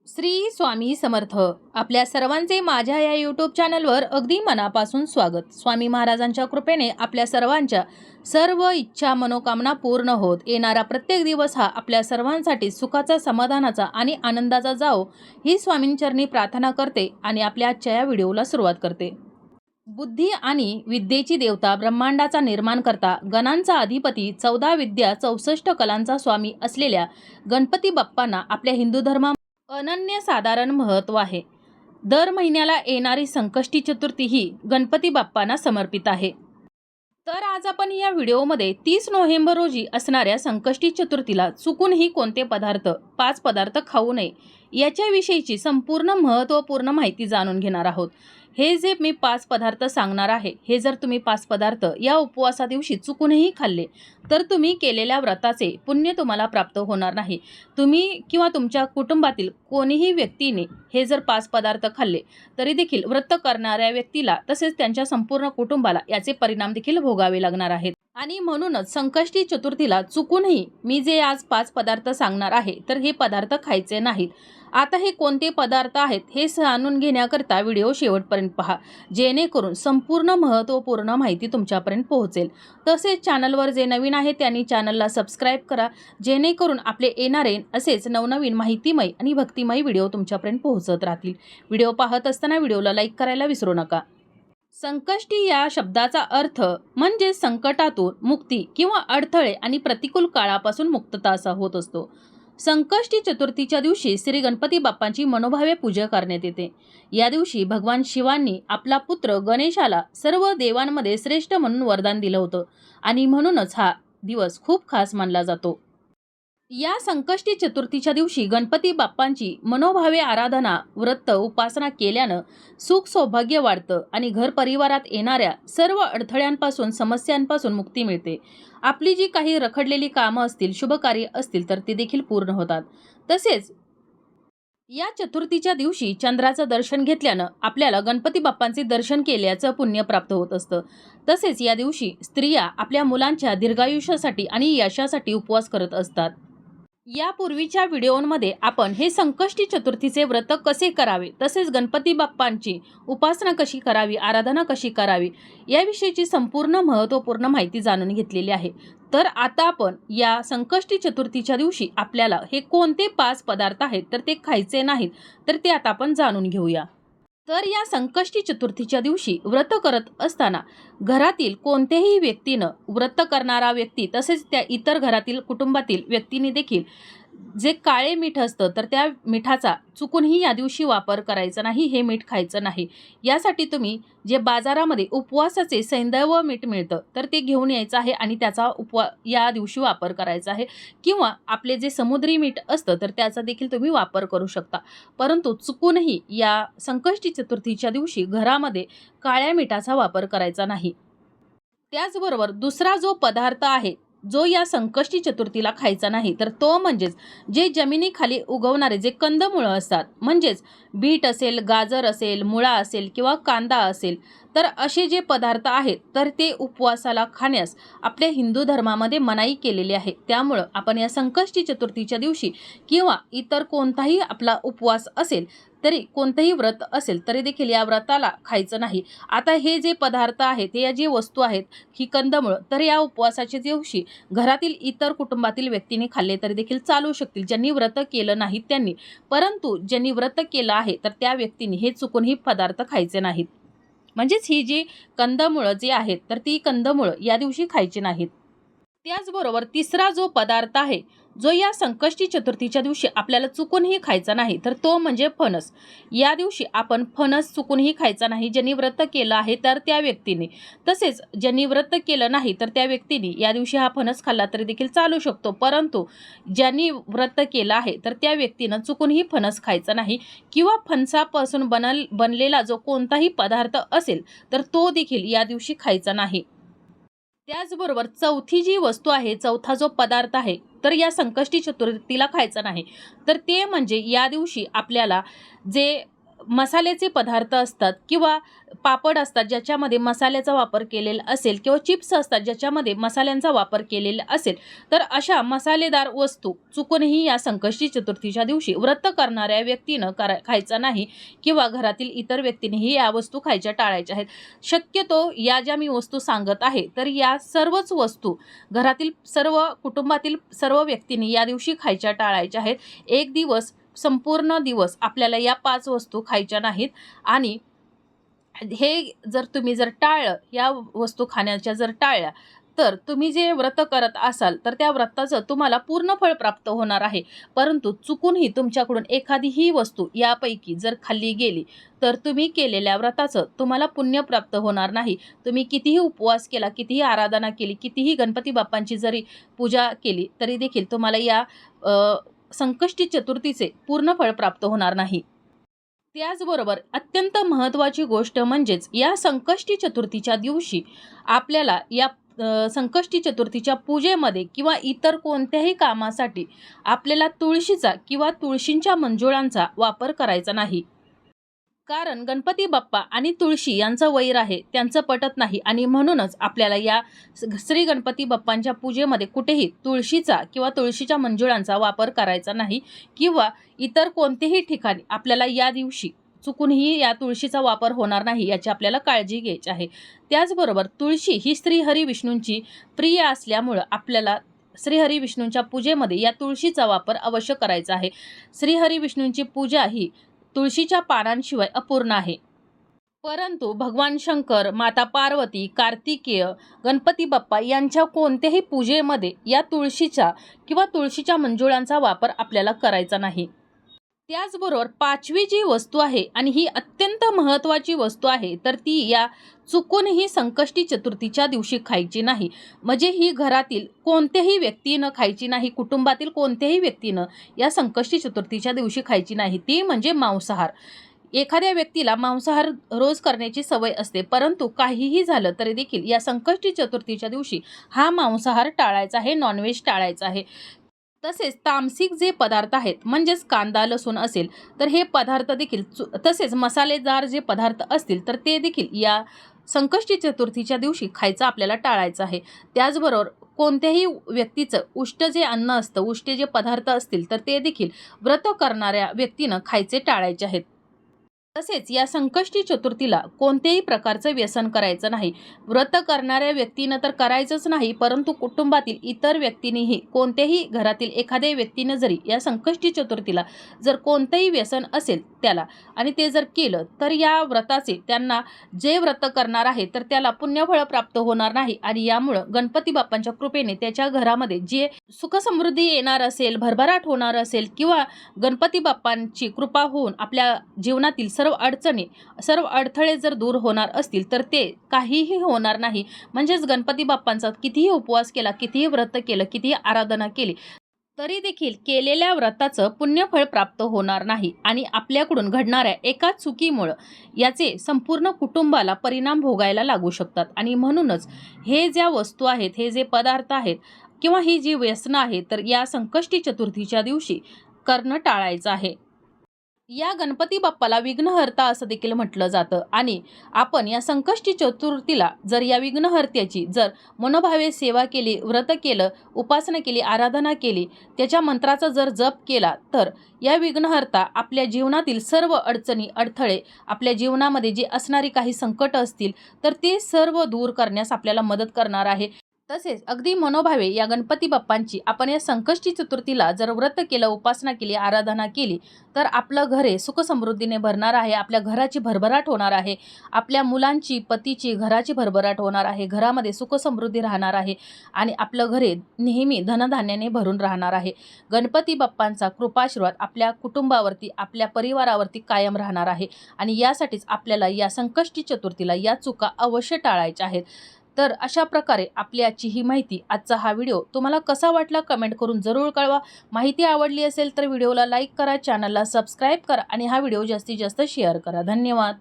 श्री स्वामी समर्थ. आपल्या सर्वांचे माझ्या या यूट्यूब चॅनलवर अगदी मनापासून स्वागत. स्वामी महाराजांच्या कृपेने आपल्या सर्वांच्या सर्व इच्छा मनोकामना पूर्ण होत. येणारा प्रत्येक दिवस हा आपल्या सर्वांसाठी सुखाचा, समाधानाचा आणि आनंदाचा जावो ही स्वामींचरणी प्रार्थना करते आणि आपल्या आजच्या या व्हिडिओला सुरुवात करते. बुद्धी आणि विद्येची देवता, ब्रह्मांडाचा निर्माण करता, गणांचा अधिपती, 14 विद्या 64 कलांचा स्वामी असलेल्या गणपती बाप्पांना आपल्या हिंदू धर्मात अनन्यसाधारण महत्त्व आहे. दर महिन्याला येणारी संकष्टी चतुर्थी ही गणपती बाप्पांना समर्पित आहे. तर आज आपण या व्हिडिओमध्ये 30 नोव्हेंबर रोजी असणाऱ्या संकष्टी चतुर्थीला चुकूनही कोणते पदार्थ, 5 पदार्थ खाऊ नये याच्याविषयीची संपूर्ण महत्त्वपूर्ण माहिती जाणून घेणार आहोत. हे जे मी 5 पदार्थ सांगणार आहे, हे जर तुम्ही 5 पदार्थ या उपवासा दिवशी चुकूनही खाल्ले तर तुम्ही केलेल्या व्रताचे पुण्य तुम्हाला प्राप्त होणार नाही. तुम्ही किंवा तुमच्या कुटुंबातील कोणीही व्यक्तीने हे जर 5 पदार्थ खाल्ले तरी देखील व्रत करणाऱ्या व्यक्तीला तसेच त्यांच्या संपूर्ण कुटुंबाला याचे परिणाम देखील भोगावे लागणार आहेत. आणि म्हणूनच संकष्टी चतुर्थीला चुकूनही मी जे आज 5 पदार्थ सांगणार आहे तर हे पदार्थ खायचे नाहीत. आता हे कोणते पदार्थ आहेत हे जाणून घेण्याकरता व्हिडिओ शेवटपर्यंत पहा, जेणेकरून संपूर्ण महत्त्वपूर्ण माहिती तुमच्यापर्यंत पोहोचेल. तसेच चॅनलवर जे नवीन आहे त्यांनी चॅनलला सबस्क्राईब करा, जेणेकरून आपले येणारे असेच नवनवीन माहितीमय आणि भक्तिमय व्हिडिओ तुमच्यापर्यंत पोहोचत राहतील. व्हिडिओ पाहत असताना व्हिडिओला लाईक करायला विसरू नका. संकष्टी या शब्दाचा अर्थ म्हणजे संकटातून मुक्ती किंवा अडथळे आणि प्रतिकूल काळापासून मुक्तता असा होत असतो. संकष्टी चतुर्थीच्या दिवशी श्री गणपती बाप्पांची मनोभावे पूजा करण्यात येते. या दिवशी भगवान शिवांनी आपला पुत्र गणेशाला सर्व देवांमध्ये श्रेष्ठ म्हणून वरदान दिलं होतं आणि म्हणूनच हा दिवस खूप खास मानला जातो. या संकष्टी चतुर्थीच्या दिवशी गणपती बाप्पांची मनोभावे आराधना, व्रत, उपासना केल्यानं सुख सौभाग्य वाढतं आणि घर परिवारात येणाऱ्या सर्व अडथळ्यांपासून, समस्यांपासून मुक्ती मिळते. आपली जी काही रखडलेली कामं असतील, शुभकार्य असतील तर ते देखील पूर्ण होतात. तसेच या चतुर्थीच्या दिवशी चंद्राचं दर्शन घेतल्यानं आपल्याला गणपती बाप्पांचे दर्शन केल्याचं पुण्य प्राप्त होत असतं. तसेच या दिवशी स्त्रिया आपल्या मुलांच्या दीर्घायुष्यासाठी आणि यशासाठी उपवास करत असतात. यापूर्वीच्या व्हिडिओमध्ये आपण हे संकष्टी चतुर्थीचे व्रत कसे करावे, तसेच गणपती बाप्पांची उपासना कशी करावी, आराधना कशी करावी याविषयीची संपूर्ण महत्त्वपूर्ण माहिती जाणून घेतलेली आहे. तर आता आपण या संकष्टी चतुर्थीच्या दिवशी आपल्याला हे कोणते 5 पदार्थ आहेत तर ते खायचे नाहीत, तर ते आता आपण जाणून घेऊया. तर या संकष्टी चतुर्थीच्या दिवशी व्रत करत असताना घरातील कोणत्याही व्यक्तीनं, व्रत करणारा व्यक्ती तसेच त्या इतर घरातील कुटुंबातील व्यक्तींनी देखील जे काळे मीठ असतं तर त्या मिठाचा चुकूनही या दिवशी वापर करायचा नाही. हे मीठ खायचं नाही. यासाठी तुम्ही जे बाजारामध्ये उपवासाचे सैंधव मीठ मिळतं तर ते घेऊन यायचं आहे आणि त्याचा या दिवशी वापर करायचा आहे. किंवा आपले जे समुद्री मीठ असतं तर त्याचा देखील तुम्ही वापर करू शकता. परंतु चुकूनही या संकष्टी चतुर्थीच्या दिवशी घरामध्ये काळ्या मिठाचा वापर करायचा नाही. त्याचबरोबर दुसरा जो पदार्थ आहे जो या संकष्टी चतुर्थीला खायचा नाही तर तो म्हणजेच जे जमिनीखाली उगवणारे जे कंदमुळं असतात, म्हणजेच बीट असेल, गाजर असेल, मुळा असेल किंवा कांदा असेल, तर असे जे पदार्थ आहेत तर ते उपवासाला खाण्यास आपल्या हिंदू धर्मामध्ये मनाई केलेली आहे. त्यामुळं आपण या संकष्टी चतुर्थीच्या दिवशी किंवा इतर कोणताही आपला उपवास असेल तरी, कोणतंही व्रत असेल तरी देखील या व्रताला खायचं नाही. आता हे जे पदार्थ आहेत, या जी वस्तू आहेत, ही कंदमुळं, तर या उपवासाच्या दिवशी घरातील इतर कुटुंबातील व्यक्तींनी खाल्ले तरी देखील चालू शकतील, ज्यांनी व्रत केलं नाही त्यांनी. परंतु ज्यांनी व्रत केलं आहे तर त्या व्यक्तींनी हे चुकूनही पदार्थ खायचे नाहीत. म्हणजेच ही जी कंदमुळं जे आहेत तर ती कंदमुळं या दिवशी खायची नाहीत. त्याचबरोबर तिसरा जो पदार्थ आहे जो या संकष्टी चतुर्थीच्या दिवशी आपल्याला चुकूनही खायचा नाही तर तो म्हणजे फणस. या दिवशी आपण फणस चुकूनही खायचा नाही, ज्यांनी व्रत केलं आहे तर त्या व्यक्तीने. तसेच ज्यांनी व्रत केलं नाही तर त्या व्यक्तीने या दिवशी हा फणस खाल्ला तरी देखील चालू शकतो. परंतु ज्यांनी व्रत केलं आहे तर त्या व्यक्तीनं चुकूनही फणस खायचा नाही. किंवा फणसापासून बनलेला जो कोणताही पदार्थ असेल तर तो देखील या दिवशी खायचा नाही. त्याचबरोबर चौथी जी वस्तू आहे, चौथा जो पदार्थ आहे तर या संकष्टी चतुर्थीला खायचा नाही तर ते म्हणजे या दिवशी आपल्याला जे मसाल्याचे पदार्थ असतात किंवा पापड असतात ज्याच्यामध्ये मसाल्याचा वापर केलेला असेल किंवा चिप्स असतात ज्याच्यामध्ये मसाल्यांचा वापर केलेला असेल, तर अशा मसालेदार वस्तू चुकूनही या संकष्टी चतुर्थीच्या दिवशी व्रत करणाऱ्या व्यक्तीनं खायचा नाही किंवा घरातील इतर व्यक्तींनीही या वस्तू खायच्या टाळायच्या आहेत. शक्यतो या ज्या मी वस्तू सांगत आहे तर या सर्वच वस्तू घरातील सर्व कुटुंबातील सर्व व्यक्तींनी या दिवशी खायच्या टाळायच्या आहेत. एक दिवस संपूर्ण दिवस आपल्याला या 5 वस्तू खायच्या नाहीत आणि हे जर तुम्ही टाळलं, या वस्तू खाण्याच्या जर टाळल्या, तर तुम्ही जे व्रत करत असाल तर त्या व्रताचं तुम्हाला पूर्ण फळ प्राप्त होणार आहे. परंतु चुकूनही तुमच्याकडून एखादीही वस्तू यापैकी जर खाल्ली गेली तर तुम्ही केलेल्या व्रताचं तुम्हाला पुण्य प्राप्त होणार नाही. तुम्ही कितीही उपवास केला, कितीही आराधना केली, कितीही गणपती बाप्पांची जरी पूजा केली तरी देखील तुम्हाला या संकष्टी चतुर्थीचे पूर्ण फळ प्राप्त होणार नाही. त्याचबरोबर अत्यंत महत्त्वाची गोष्ट म्हणजेच या संकष्टी चतुर्थीच्या दिवशी आपल्याला या संकष्टी चतुर्थीच्या पूजेमध्ये किंवा इतर कोणत्याही कामासाठी आपल्याला तुळशीचा किंवा तुळशींच्या मंजुळांचा वापर करायचा नाही. कारण गणपती बाप्पा आणि तुळशी यांचं वैर आहे, त्यांचं पटत नाही आणि म्हणूनच आपल्याला या श्री गणपती बाप्पांच्या पूजेमध्ये कुठेही तुळशीचा किंवा तुळशीच्या मंजुळांचा वापर करायचा नाही किंवा इतर कोणत्याही ठिकाणी आपल्याला या दिवशी चुकूनही या तुळशीचा वापर होणार नाही याची आपल्याला काळजी घ्यायची आहे. त्याचबरोबर तुळशी ही श्रीहरी विष्णूंची प्रिय असल्यामुळं आपल्याला श्रीहरी विष्णूंच्या पूजेमध्ये या तुळशीचा वापर अवश्य करायचा आहे. श्रीहरी विष्णूंची पूजा ही तुळशीच्या पानांशिवाय अपूर्ण आहे. परंतु भगवान शंकर, माता पार्वती, कार्तिकेय, गणपती बाप्पा यांच्या कोणत्याही पूजेमध्ये या तुळशीच्या किंवा तुळशीच्या मंजुळांचा वापर आपल्याला करायचा नाही. त्याचबरोबर 5वी जी वस्तू आहे आणि ही अत्यंत महत्त्वाची वस्तू आहे तर ती या चुकूनही संकष्टी चतुर्थीच्या दिवशी खायची नाही. म्हणजे ही घरातील कोणत्याही व्यक्तीनं खायची नाही, कुटुंबातील कोणत्याही व्यक्तीनं या संकष्टी चतुर्थीच्या दिवशी खायची नाही. ती म्हणजे मांसाहार. एखाद्या व्यक्तीला मांसाहार रोज करण्याची सवय असते, परंतु काहीही झालं तरी देखील या संकष्टी चतुर्थीच्या दिवशी हा मांसाहार टाळायचा आहे, नॉनव्हेज टाळायचं आहे. तसेच तामसिक जे पदार्थ आहेत म्हणजेच कांदा लसूण असेल तर हे पदार्थ देखील तसेच मसालेदार जे पदार्थ असतील तर ते देखील या संकष्टी चतुर्थीच्या दिवशी खायचं आपल्याला टाळायचं आहे. त्याचबरोबर कोणत्याही व्यक्तीचं उष्ट जे अन्न असतं, उष्टे जे पदार्थ असतील तर ते देखील व्रत करणाऱ्या व्यक्तीनं खायचे टाळायचे आहेत. तसेच या संकष्टी चतुर्थीला कोणत्याही प्रकारचं व्यसन करायचं नाही. व्रत करणाऱ्या व्यक्तीनं तर करायचंच नाही, परंतु कुटुंबातील इतर व्यक्तींनीही कोणत्याही घरातील एखाद्या व्यक्तीनं जरी या संकष्टी चतुर्थीला जर कोणतंही व्यसन असेल त्याला आणि ते जर केलं तर या व्रताचे त्यांना जे व्रत करणार आहे तर त्याला पुण्यफळ प्राप्त होणार नाही आणि यामुळं गणपती बाप्पांच्या कृपेने त्याच्या घरामध्ये जे सुखसमृद्धी येणार असेल, भरभराट होणार असेल किंवा गणपती बाप्पांची कृपा होऊन आपल्या जीवनातील सर्व अडचणी, सर्व अडथळे जर दूर होणार असतील तर ते काहीही होणार नाही. म्हणजेच गणपती बाप्पांचा कितीही उपवास केला, कितीही व्रत केलं, कितीही आराधना केली तरी देखील केलेल्या व्रताचं पुण्यफळ प्राप्त होणार नाही आणि आपल्याकडून घडणाऱ्या एका चुकीमुळं याचे संपूर्ण कुटुंबाला परिणाम भोगायला लागू शकतात. आणि म्हणूनच हे ज्या वस्तू आहेत, हे जे पदार्थ आहेत किंवा ही जी व्यसनं आहेत तर या संकष्टी चतुर्थीच्या दिवशी करणं टाळायचं आहे. या गणपती बाप्पाला विघ्नहर्ता असं देखील म्हटलं जातं आणि आपण या संकष्टी चतुर्थीला जर या विघ्नहर्त्याची जर मनोभावे सेवा केली, व्रत केलं, उपासना केली, आराधना केली, त्याच्या मंत्राचा जर जप केला तर या विघ्नहर्ता आपल्या जीवनातील सर्व अडचणी, अडथळे, आपल्या जीवनामध्ये जी असणारी काही संकट असतील तर ते सर्व दूर करण्यास आपल्याला मदत करणार आहे. तसेच अगदी मनोभावे या गणपती बाप्पांची आपण या संकष्टी चतुर्थीला जर व्रत केलं, उपासना केली, आराधना केली तर आपलं घर हे सुखसमृद्धीने भरणार आहे. आपल्या घराची भरभराट होणार आहे. आपल्या मुलांची, पतीची, घराची भरभराट होणार आहे. घरामध्ये सुखसमृद्धी राहणार आहे आणि आपलं घर हे नेहमी धनधान्याने भरून राहणार आहे. गणपती बाप्पांचा कृपाशीर्वाद आपल्या कुटुंबावरती, आपल्या परिवारावरती कायम राहणार आहे आणि यासाठीच आपल्याला या संकष्टी चतुर्थीला या चुका अवश्य टाळायच्या आहेत. तर अशा प्रकारे आपली आजची ही माहिती, आजचा हा व्हिडिओ तुम्हाला कसा वाटला कमेंट करून जरूर कळवा. माहिती आवडली असेल तर व्हिडिओला लाईक करा, चॅनलला सबस्क्राईब करा आणि हा व्हिडिओ जास्तीत जास्त शेअर करा. धन्यवाद.